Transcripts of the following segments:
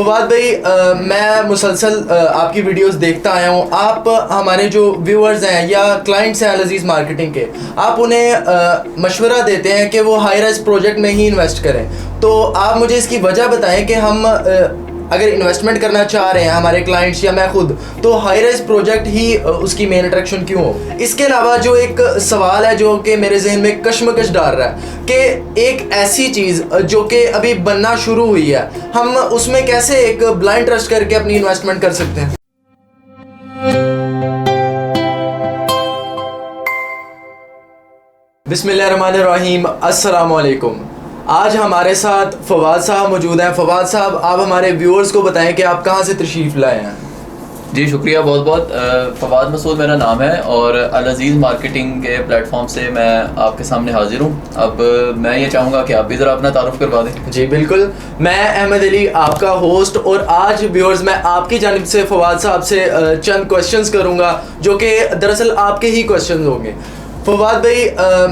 फवाद भाई, मैं मुसलसल आपकी वीडियोस देखता आया हूँ। आप हमारे जो व्यूअर्स हैं या क्लाइंट्स हैं अल-अज़ीज़ मार्केटिंग के, आप उन्हें मशवरा देते हैं कि वो हाई राइज़ प्रोजेक्ट में ही इन्वेस्ट करें। तो आप मुझे इसकी वजह बताएं कि हम अगर इन्वेस्टमेंट करना चाह रहे हैं, हमारे क्लाइंट्स या मैं खुद, तो हाई राइज़ प्रोजेक्ट ही उसकी मेन अट्रैक्शन क्यों हो। इसके अलावा जो एक सवाल है जो कि मेरे जहन में कश्मकश डाल रहा है कि एक ऐसी चीज़ जो कि अभी बनना शुरू हुई है, हम उसमें कैसे एक ब्लाइंड ट्रस्ट करके अपनी इन्वेस्टमेंट कर सकते हैं। बिस्मिल्लाहिर्रहमानिर्रहीम, अस्सलाम वालेकुम। आज हमारे साथ फवाद साहब मौजूद हैं। फवाद साहब, आप हमारे व्यूअर्स को बताएं कि आप कहाँ से तशरीफ़ लाए हैं। जी शुक्रिया बहुत बहुत। फवाद मसूद मेरा नाम है और अल-अज़ीज़ मार्केटिंग के प्लेटफॉर्म से मैं आपके सामने हाजिर हूँ। अब मैं ये चाहूँगा कि आप भी ज़रा अपना तारुफ करवा दें। जी बिल्कुल, मैं अहमद अली आपका होस्ट, और आज व्यूअर्स मैं आपकी जानिब से फवाद साहब से चंद क्वेश्चंस करूँगा जो कि दरअसल आपके ही क्वेश्चंस होंगे। फवाद भाई,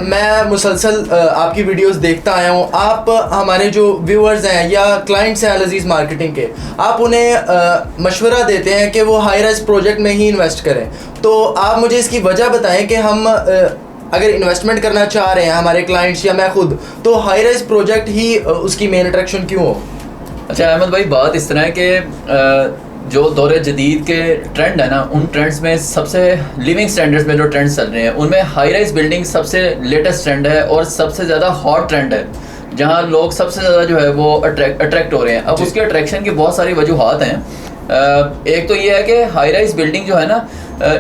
मैं मुसलसल आपकी वीडियोस देखता आया हूँ। आप हमारे जो व्यूअर्स हैं या क्लाइंट्स हैं अल-अज़ीज़ मार्केटिंग के, आप उन्हें मशवरा देते हैं कि वो हाई राइज़ प्रोजेक्ट में ही इन्वेस्ट करें। तो आप मुझे इसकी वजह बताएं कि हम अगर इन्वेस्टमेंट करना चाह रहे हैं, हमारे क्लाइंट्स या मैं खुद, तो हाई राइज़ प्रोजेक्ट ही उसकी मेन अट्रैक्शन क्यों हो। अच्छा अहमद भाई, बात इस तरह है कि जो दौर जदीद के ट्रेंड है ना, उन ट्रेंड्स में सबसे लिविंग स्टैंडर्ड्स में जो ट्रेंड्स चल रहे हैं उनमें हाई राइज बिल्डिंग सबसे लेटेस्ट ट्रेंड है और सबसे ज़्यादा हॉट ट्रेंड है, जहां लोग सबसे ज़्यादा जो है वो अट्रैक्ट हो रहे हैं। अब उसके अट्रैक्शन की बहुत सारी वजूहात हैं। एक तो ये है कि हाई राइज बिल्डिंग जो है ना,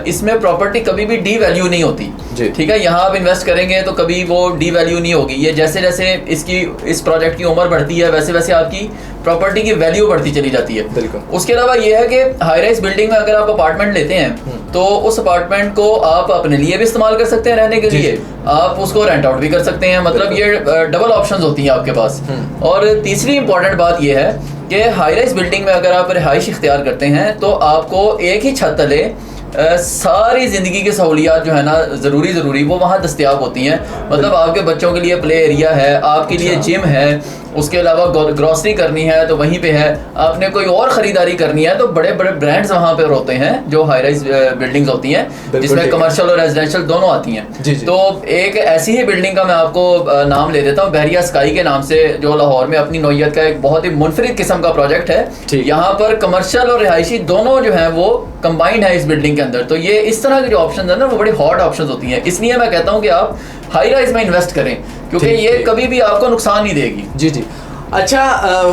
इसमें प्रॉपर्टी कभी भी डी वैल्यू नहीं होती। ठीक है, यहाँ आप इन्वेस्ट करेंगे तो कभी वो डी वैल्यू नहीं होगी। ये जैसे जैसे इस प्रोजेक्ट की उम्र बढ़ती है वैसे वैसे आपकी प्रॉपर्टी की वैल्यू बढ़ती चली जाती है। बिल्कुल। उसके अलावा ये है कि हाई राइज बिल्डिंग में अगर आप अपार्टमेंट लेते हैं तो उस अपार्टमेंट को आप अपने लिए भी इस्तेमाल कर सकते हैं रहने के लिए, आप उसको रेंट आउट भी कर सकते हैं। मतलब ये डबल ऑप्शंस होती हैं आपके पास। और तीसरी इंपॉर्टेंट बात ये है कि हाई राइज बिल्डिंग में अगर आप रिहाइश इख्तियार करते हैं तो आपको एक ही छत तले सारी ज़िंदगी की सहूलियात जो है ना ज़रूरी वो वहाँ दस्तियाब होती हैं। मतलब आपके बच्चों के लिए प्ले एरिया है, आपके लिए जिम है, उसके अलावा ग्रॉसरी करनी है तो वहीं पे है, आपने कोई और ख़रीदारी करनी है तो बड़े बड़े ब्रांड्स वहाँ पे होते हैं जो हाई राइज बिल्डिंग्स होती हैं, जिसमें कमर्शियल और रेजिडेंशियल दोनों आती हैं। तो एक ऐसी ही बिल्डिंग का मैं आपको नाम ले देता हूँ, बहरिया स्काई के नाम से, जो लाहौर में अपनी नौयत का एक बहुत ही मुनफरिद किस्म का प्रोजेक्ट है। यहाँ पर कमर्शियल और रिहायशी दोनों जो है वो कंबाइंड है इस बिल्डिंग के अंदर। तो ये इस तरह की जो ऑप्शन है ना, वो बड़ी हॉट ऑप्शन होती हैं। इसलिए मैं कहता हूँ कि आप हाई राइज में इन्वेस्ट करें, क्योंकि ये कभी भी आपको नुकसान नहीं देगी। जी। अच्छा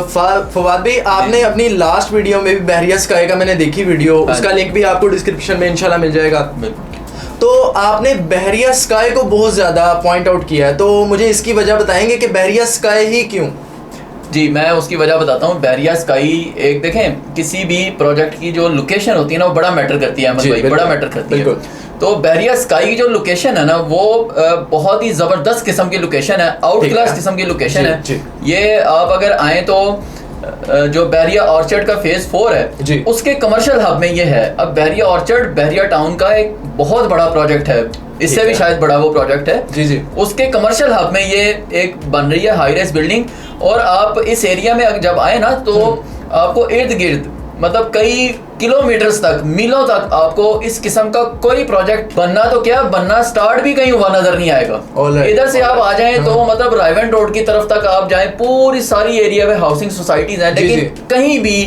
फवाद भाई, आपने अपनी लास्ट वीडियो में भी बहरिया स्काई का मैंने देखी वीडियो, उसका लिंक भी आपको डिस्क्रिप्शन में इंशाल्लाह मिल जाएगा। तो आपने बहरिया स्काई को बहुत ज़्यादा पॉइंट आउट किया है, तो मुझे इसकी वजह बताएंगे कि बहरिया स्काई ही क्यों। जी, मैं उसकी वजह बताता हूँ। बहरिया स्काई, एक देखें, किसी भी प्रोजेक्ट की जो लोकेशन होती है ना, वो बड़ा मैटर करती है भाई, बड़ा मैटर करती है। तो बहरिया स्काई की जो लोकेशन है ना, वो बहुत ही ज़बरदस्त किस्म की लोकेशन है, आउट क्लास किस्म की लोकेशन है। ये आप अगर आएँ तो जो बहरिया ऑर्चर्ड का फेज 4 है उसके कमर्शियल हब में ये है। अब बहरिया ऑर्चर्ड बहरिया टाउन का एक बहुत बड़ा प्रोजेक्ट है, इससे भी शायद बड़ा वो प्रोजेक्ट है। उसके कमर्शियल हब में ये एक बन रही है हाई राइज बिल्डिंग। और आप इस एरिया में जब आए ना तो आपको इर्द गिर्द मतलब कई किलोमीटर्स तक, मीलों तक आपको इस किस्म का कोई प्रोजेक्ट बनना तो क्या बनना स्टार्ट भी कहीं हुआ नजर नहीं आएगा। इधर से आप आ जाएं तो मतलब रायवन रोड की तरफ तक आप जाएं, पूरी सारी एरिया में हाउसिंग सोसाइटीज हैं, लेकिन कहीं भी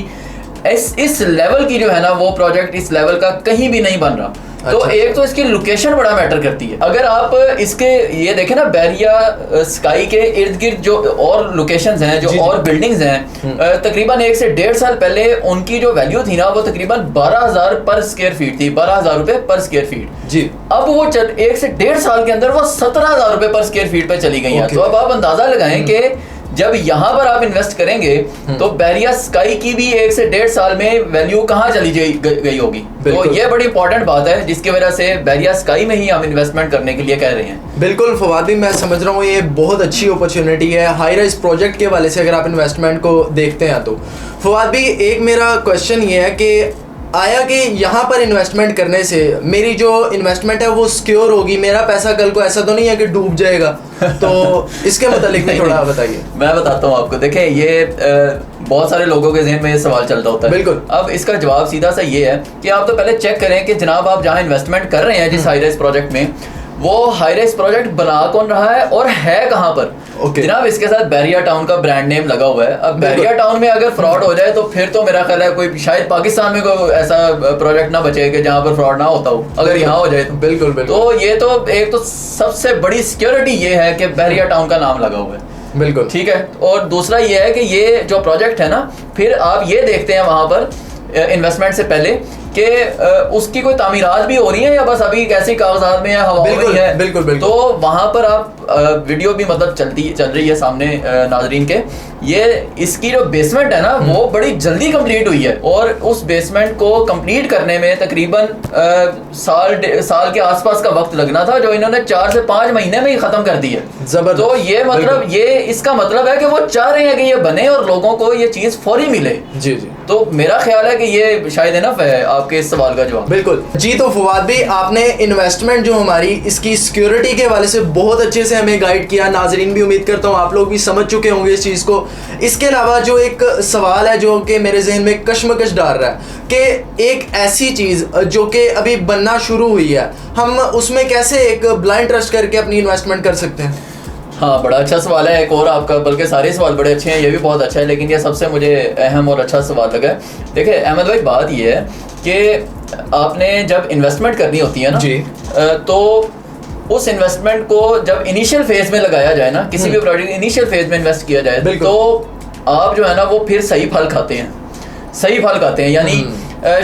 इस लेवल की जो है ना वो प्रोजेक्ट इस लेवल का कहीं भी नहीं बन रहा। तो एक तो इसकी लोकेशन बड़ा मैटर करती है। अगर आप इसके ये देखें ना, बहरिया स्काई के इर्द गिर्द जो और लोकेशंस हैं, जो और बिल्डिंग्स हैं, तकरीबन 1 से 1.5 साल पहले उनकी जो वैल्यू थी ना, वो तकरीबन 12,000 पर स्क्वायर फीट थी, 12,000 रुपए पर स्क्वायर फीट। अब वो 1 से 1.5 साल के अंदर वो 17,000 रुपए पर स्क्वायर फीट पे चली गई है। तो अब आप अंदाजा लगाएं कि जब यहाँ पर आप इन्वेस्ट करेंगे तो बहरिया स्काई की भी 1 से 1.5 साल में वैल्यू कहाँ चली गई होगी। तो ये बड़ी इंपॉर्टेंट बात है, जिसकी वजह से बहरिया स्काई में ही हम इन्वेस्टमेंट करने के लिए कह रहे हैं। बिल्कुल फवाद भाई, मैं समझ रहा हूँ ये बहुत अच्छी अपॉर्चुनिटी है हाई राइज प्रोजेक्ट के वाले से अगर आप इन्वेस्टमेंट को देखते हैं तो। फवाद भाई, एक मेरा क्वेश्चन ये है कि आया कि यहाँ पर इन्वेस्टमेंट करने से मेरी जो इन्वेस्टमेंट है वो सिक्योर होगी, मेरा पैसा कल को ऐसा तो नहीं है कि डूब जाएगा, तो इसके मतलब भी थोड़ा बताइए। मैं बताता हूँ आपको। देखें, ये बहुत सारे लोगों के जहन में ये सवाल चलता होता है। बिल्कुल। अब इसका जवाब सीधा सा ये है कि आप तो पहले चेक करें कि जनाब आप जहाँ इन्वेस्टमेंट कर रहे हैं जिस हाई राइज प्रोजेक्ट में, वो हाई राइज प्रोजेक्ट बना कौन रहा है और है कहाँ पर। जनाब इसके साथ बैरिया टाउन का ब्रांड नेम लगा हुआ है। अब बैरिया टाउन में अगर फ्रॉड हो जाए तो फिर तो मेरा ख्याल है कोई शायद पाकिस्तान में कोई ऐसा प्रोजेक्ट ना बचे कि जहाँ पर फ्रॉड ना होता हो, अगर यहाँ हो जाए तो। बिल्कुल। तो ये तो एक तो सबसे बड़ी सिक्योरिटी ये है कि बैरिया टाउन का नाम लगा हुआ है। बिल्कुल ठीक है। और दूसरा ये है कि ये जो प्रोजेक्ट है ना, फिर आप ये देखते हैं वहां पर इन्वेस्टमेंट से पहले कि उसकी कोई तामीरात भी हो रही है या बस अभी कैसे कागजात में हवा हो रही है। बिल्कुल। तो वहां पर आप वीडियो भी मतलब चल रही है सामने नाजरीन के। ये इसकी जो बेसमेंट है ना वो बड़ी जल्दी कंप्लीट हुई है और उस बेसमेंट को कंप्लीट करने में तकरीबन साल के आसपास का वक्त लगना था, जो इन्होंने 4 से 5 महीने में ही खत्म कर दी है। जबरदस्त। तो ये मतलब ये इसका मतलब है कि वो चाह रहे हैं कि ये बने और लोगों को ये चीज फौरी मिले। जी। तो मेरा ख्याल है कि ये शायद इनफ है आपके इस सवाल का जवाब। बिल्कुल जी। तो फवाद भाई, आपने इन्वेस्टमेंट जो हमारी इसकी सिक्योरिटी के हवाले से बहुत अच्छे से हमें गाइड किया। नाजरीन भी उम्मीद करता हूँ आप लोग भी समझ चुके होंगे इस चीज़ को। इसके अलावा जो एक सवाल है जो कि मेरे जहन में कश्मकश डाल रहा है कि एक ऐसी चीज़ जो कि अभी बनना शुरू हुई है, हम उसमें कैसे एक ब्लाइंड ट्रस्ट करके अपनी इन्वेस्टमेंट कर सकते हैं? हाँ, बड़ा अच्छा सवाल है एक और आपका, बल्कि सारे सवाल बड़े अच्छे हैं, ये भी बहुत अच्छा है, लेकिन ये सबसे मुझे अहम और अच्छा सवाल लगा है। देखिए अहमद भाई, बात ये है कि आपने जब इन्वेस्टमेंट करनी होती है ना जी, तो उस इन्वेस्टमेंट को जब इनिशियल फेज में लगाया जाए ना, किसी भी प्रोजेक्ट इनिशियल फेज में इन्वेस्ट किया जाए, तो आप जो है ना वो फिर सही फल खाते हैं। यानी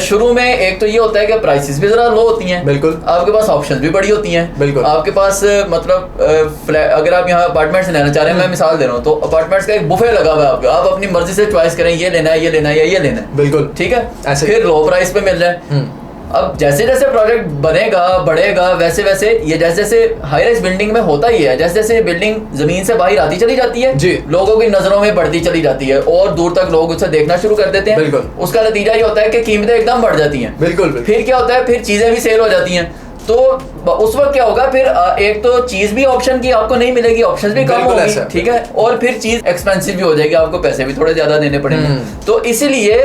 शुरू में एक तो ये होता है कि प्राइसेस भी जरा लो होती हैं। बिल्कुल। आपके पास ऑप्शंस भी बड़ी होती हैं। बिल्कुल। आपके पास मतलब अगर आप यहाँ अपार्टमेंट्स लेना चाह रहे हैं, मैं मिसाल दे रहा हूँ, तो अपार्टमेंट्स का एक बुफे लगा हुआ है आपका, आप अपनी मर्जी से चॉइस करें, ये लेना है, ये लेना है या ये लेना है। बिल्कुल। ठीक है। फिर लो प्राइस पे मिल जाए। अब जैसे जैसे प्रोजेक्ट बनेगा बढ़ेगा, वैसे वैसे ये जैसे जैसे हाई राइज बिल्डिंग में होता ही है, जैसे जैसे बिल्डिंग जमीन से बाहर आती चली जाती है जी, लोगों की नजरों में बढ़ती चली जाती है और दूर तक लोग उसे देखना शुरू कर देते हैं। बिल्कुल। उसका नतीजा ये होता है कि कीमतें एकदम बढ़ जाती हैं। बिल्कुल। फिर क्या होता है, फिर चीजें भी सेल हो जाती हैं। तो उस वक्त क्या होगा, फिर एक तो चीज भी ऑप्शन की आपको नहीं मिलेगी, ऑप्शंस भी कम होंगी। ठीक है। और फिर चीज एक्सपेंसिव भी हो जाएगी, आपको पैसे भी थोड़े ज्यादा देने पड़ेंगे। तो इसीलिए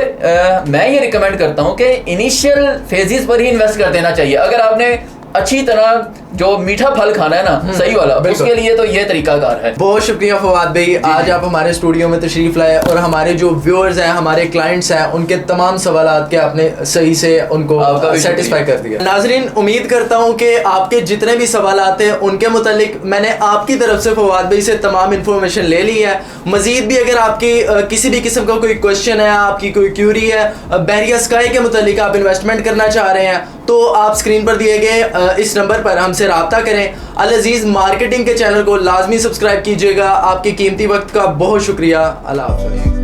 मैं ये रिकमेंड करता हूँ कि इनिशियल फेजेस पर ही इन्वेस्ट कर देना चाहिए। अगर आपने अच्छी तरह जो मीठा फल खाना है ना, सही वाला, उसके लिए तो ये तरीकाकार है। बहुत शुक्रिया फवाद भाई, आज आप हमारे स्टूडियो में तशरीफ लाए और हमारे जो व्यूअर्स हैं, हमारे क्लाइंट्स हैं, उनके तमाम सवालात के आपने सही से उनको सेटिस्फाई कर दिया। नाजरीन, उम्मीद करता हूं कि आपके जितने भी सवालात हैं उनके मुतालिक मैंने आपकी तरफ से फवाद भाई से तमाम इन्फॉर्मेशन ले ली है। मजीद भी अगर आपकी किसी भी किस्म का कोई क्वेश्चन है, आपकी कोई क्यूरी है बैरिया स्काई के मुतालिक, आप इन्वेस्टमेंट करना चाह रहे हैं, तो आप स्क्रीन पर दिए गए इस नंबर पर हमसे राब्ता करें। अल अजीज़ मार्केटिंग के चैनल को लाजमी सब्सक्राइब कीजिएगा। आपके कीमती वक्त का बहुत शुक्रिया। अल्लाह हाफ़िज़।